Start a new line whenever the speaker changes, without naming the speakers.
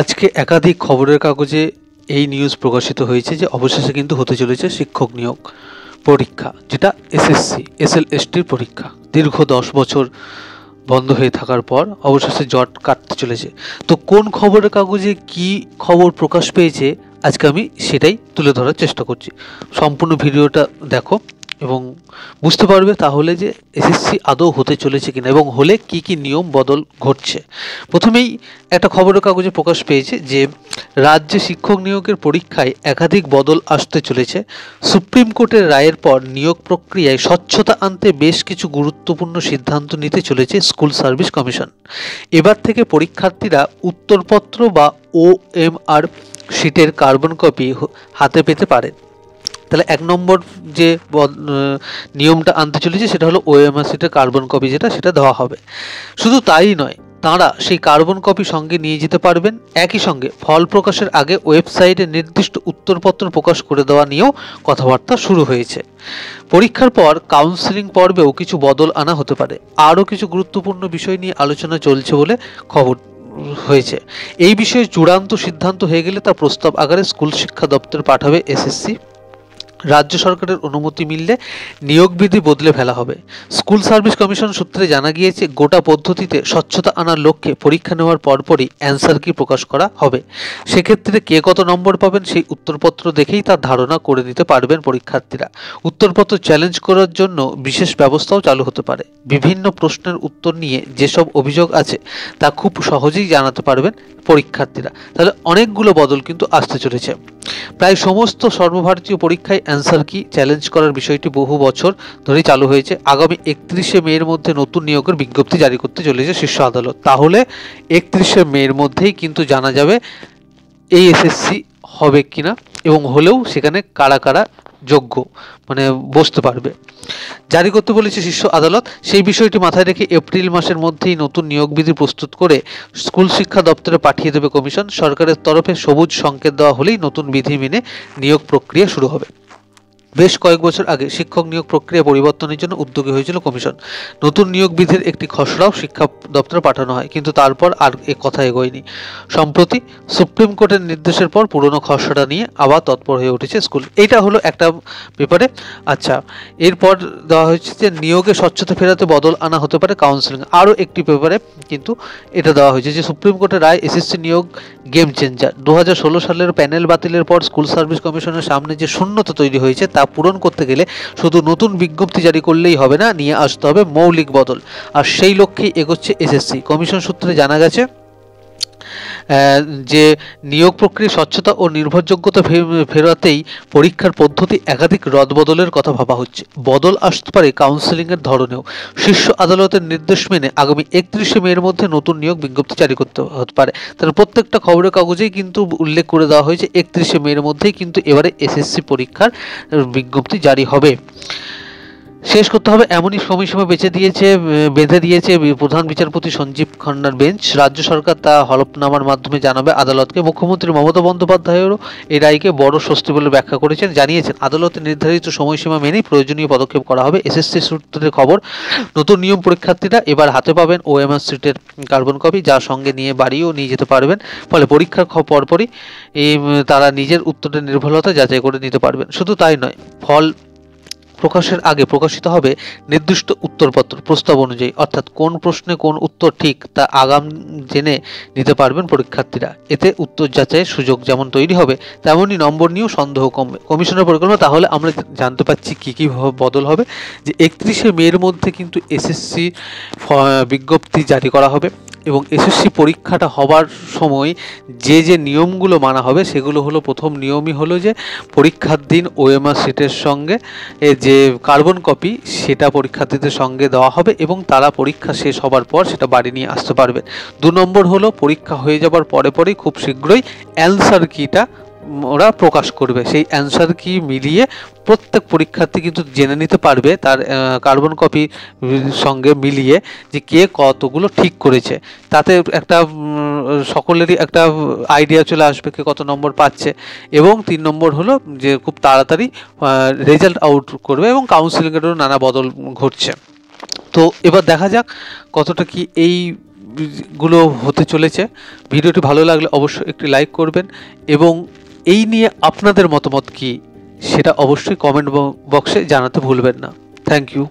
আজকে একাধিক খবরের কাগজে এই নিউজ প্রকাশিত হয়েছে যে অবশেষে কিন্তু হতে চলেছে শিক্ষক নিয়োগ পরীক্ষা, যেটা এসএসসি এসএলএসটির পরীক্ষা। দীর্ঘ 10 বছর বন্ধ হয়ে থাকার পর অবশেষে জট কাটতে চলেছে। তো কোন খবরের কাগজে কি খবর প্রকাশ পেয়েছে আজকে আমি সেটাই তুলে ধরার চেষ্টা করছি। সম্পূর্ণ ভিডিওটা দেখো এবং বুঝতে পারবে তাহলে যে এসএসসি আদৌ হতে চলেছে কিনা এবং হলে কি কি নিয়ম বদল ঘটছে। প্রথমেই একটা খবরের কাগজে প্রকাশ পেয়েছে যে রাজ্যে শিক্ষক নিয়োগের পরীক্ষায় একাধিক বদল আসতে চলেছে। সুপ্রিম কোর্টের রায়ের পর নিয়োগ প্রক্রিয়ায় স্বচ্ছতা আনতে বেশ কিছু গুরুত্বপূর্ণ সিদ্ধান্ত নিতে চলেছে স্কুল সার্ভিস কমিশন। এবার থেকে পরীক্ষার্থীরা উত্তরপত্র বা ওএমআর শিটের কার্বন কপি হাতে পেতে পারেন। তাহলে 1 নম্বর যে নিয়মটা আনতে চলেছে সেটা হলো ওএমআর শিটের কার্বন কপি সেটা দেওয়া হবে। শুধু তাই নয়, তাঁরা সেই কার্বন কপি সঙ্গে নিয়ে যেতে পারবেন। একই সঙ্গে ফল প্রকাশের আগে ওয়েবসাইটে নির্দিষ্ট উত্তরপত্র প্রকাশ করে দেওয়া নিয়েও কথাবার্তা শুরু হয়েছে। পরীক্ষার পর কাউন্সেলিং পর্বেও কিছু বদল আনা হতে পারে। আরও কিছু গুরুত্বপূর্ণ বিষয় নিয়ে আলোচনা চলছে বলে খবর হয়েছে। এই বিষয়ে চূড়ান্ত সিদ্ধান্ত হয়ে গেলে তা প্রস্তাব আকারে স্কুল শিক্ষা দপ্তর পাঠাবে এসএসসি। রাজ্য সরকারের অনুমতি মিললে নিয়োগ বিধি বদলে ফেলা হবে। স্কুল সার্ভিস কমিশন সূত্রে জানা গিয়েছে, গোটা পদ্ধতিতে স্বচ্ছতা আনার লক্ষ্যে পরীক্ষা নেওয়ার পরপরই অ্যান্সার কি প্রকাশ করা হবে। সেক্ষেত্রে কে কত নম্বর পাবেন সেই উত্তরপত্র দেখেই তার ধারণা করে নিতে পারবেন পরীক্ষার্থীরা। উত্তরপত্র চ্যালেঞ্জ করার জন্য বিশেষ ব্যবস্থাও চালু হতে পারে। বিভিন্ন প্রশ্নের উত্তর নিয়ে যেসব অভিযোগ আছে তা খুব সহজেই জানাতে পারবেন পরীক্ষার্থীরা। তাহলে অনেকগুলো বদল কিন্তু আসতে চলেছে। প্রায় সমস্ত সর্বভারতীয় পরীক্ষায় অ্যান্সার কি চ্যালেঞ্জ করার বিষয়টি বহু বছর ধরেই চালু হয়েছে। আগামী 31শে মের মধ্যে নতুন নিয়োগের বিজ্ঞপ্তি জারি করতে চলেছে শীর্ষ আদালত। তাহলে 31শে মের মধ্যেই কিন্তু জানা যাবে এই এসএসসি হবে কিনা এবং হলেও সেখানে কারা কারা যোগ্য বসতে পারবে। জারি করতে বলেছে শীর্ষ আদালত। সেই বিষয়টি মাথায় রেখে এপ্রিল মাসের মধ্যেই নতুন নিয়োগ বিধি প্রস্তুত করে স্কুল শিক্ষা দপ্তরে পাঠিয়ে দেবে কমিশন। সরকারের তরফে সবুজ সংকেত দেওয়া হলেই নতুন বিধি মেনে নিয়োগ প্রক্রিয়া শুরু হবে। বেশ কয়েক বছর আগে শিক্ষক নিয়োগ প্রক্রিয়া পরিবর্তনের জন্য উদ্যোগী হয়েছিল কমিশন। নতুন নিয়োগ বিধির একটি খসড়াও শিক্ষা দপ্তরে পাঠানো হয়, কিন্তু তারপর আর এ কথা এগোয়নি। সম্প্রতি সুপ্রিম কোর্টের নির্দেশের পর পুরনো খসড়া নিয়ে আবার তৎপর হয়ে উঠেছে স্কুল। এইটা হলো একটা পেপারে। আচ্ছা, এরপর দেওয়া হয়েছে যে নিয়োগে স্বচ্ছতা ফেরাতে বদল আনা হতে পারে কাউন্সেলিং। আরও একটি পেপারে কিন্তু এটা দেওয়া হয়েছে যে সুপ্রিম কোর্টের রায় এসএসসি নিয়োগ গেম চেঞ্জার। 2016 সালের প্যানেল বাতিলের পর স্কুল সার্ভিস কমিশনের সামনে যে শূন্যতা তৈরি হয়েছে তা পূরণ করতে গেলে শুধু নতুন বিজ্ঞপ্তি জারি করলেই হবে না, নিয়ে আসতে হবে মৌলিক বদল। আর সেই লক্ষ্যেই এগোচ্ছে এসএসসি। কমিশন সূত্রে জানা গেছে যে নিয়োগ প্রক্রিয়া স্বচ্ছতা ও নির্ভরযোগ্যতা ফেরাতেই পরীক্ষার পদ্ধতি একাধিক রদবদলের কথা ভাবা হচ্ছে। বদল আসতে পারে কাউন্সেলিংয়ের ধরনেও। শীর্ষ আদালতের নির্দেশ মেনে আগামী 31শে মের মধ্যে নতুন নিয়োগ বিজ্ঞপ্তি জারি করতে হতে পারে। তাহলে প্রত্যেকটা খবরের কাগজেই কিন্তু উল্লেখ করে দেওয়া হয়েছে 31শে মের মধ্যেই কিন্তু এবারে এসএসসি পরীক্ষার বিজ্ঞপ্তি জারি হবে। শেষ করতে হবে এমনই সময়সীমা বেঁধে দিয়েছে প্রধান বিচারপতি সঞ্জীব খান্নার বেঞ্চ। রাজ্য সরকার তা হলফনামার মাধ্যমে জানাবে আদালতকে। মুখ্যমন্ত্রী মমতা বন্দ্যোপাধ্যায়েরও এই রায়কে বড় স্বস্তি বলে ব্যাখ্যা করেছেন। জানিয়েছেন আদালতের নির্ধারিত সময়সীমা মেনেই প্রয়োজনীয় পদক্ষেপ করা হবে। এসএসসি সূত্রের খবর, নতুন নিয়ম পরীক্ষার্থীরা এবার হাতে পাবেন ওএমআর শিটের কার্বন কপি, যা সঙ্গে নিয়ে বাড়িও নিয়ে যেতে পারবেন। ফলে পরীক্ষার পরপরই তারা নিজের উত্তরের নির্ভুলতা যাচাই করে নিতে পারবেন। শুধু তাই নয়, ফল প্রকাশের আগে প্রকাশিত হবে নির্দিষ্ট উত্তরপত্র প্রস্তাব অনুযায়ী, অর্থাৎ কোন প্রশ্নে কোন উত্তর ঠিক তা আগাম জেনে নিতে পারবেন পরীক্ষার্থীরা। এতে উত্তর যাচাইয়ের সুযোগ যেমন তৈরি হবে, তেমনই নম্বর নিয়েও সন্দেহ কমবে। কমিশনের পরিকল্পনা। তাহলে আমরা জানতে পারছি কী কী বদল হবে। যে 31শে মের মধ্যে কিন্তু এসএসসি বিজ্ঞপ্তি জারি করা হবে এবং এসএসসি পরীক্ষাটা হবার সময় যে যে নিয়মগুলো মানা হবে সেগুলো হলো, প্রথম নিয়মই হলো যে পরীক্ষার দিন ওএমআর শিটের সঙ্গে যে কার্বন কপি সেটা পরীক্ষার্থীদের সঙ্গে দেওয়া হবে এবং তারা পরীক্ষা শেষ হবার পর সেটা বাড়ি নিয়ে আসতে পারবেন। 2 নম্বর হলো পরীক্ষা হয়ে যাবার পরেই খুব শীঘ্রই অ্যান্সার কিটা ওরা প্রকাশ করবে। সেই অ্যান্সার কি মিলিয়ে প্রত্যেক পরীক্ষার্থী কিন্তু জেনে নিতে পারবে তার কার্বন কপি সঙ্গে মিলিয়ে যে কে কতগুলো ঠিক করেছে। তাতে একটা সকলেরই একটা আইডিয়া চলে আসবে কে কত নম্বর পাচ্ছে। এবং 3 নম্বর হলো যে খুব তাড়াতাড়ি রেজাল্ট আউট করবে এবং কাউন্সিলিংয়েরও নানা বদল ঘটছে। তো এবার দেখা যাক কতটা কি এই গুলো হতে চলেছে। ভিডিওটি ভালো লাগলে অবশ্যই একটি লাইক করবেন এবং এই নিয়ে আপনাদের মতামত কী সেটা অবশ্যই কমেন্ট বক্সে জানাতে ভুলবেন না। Thank you.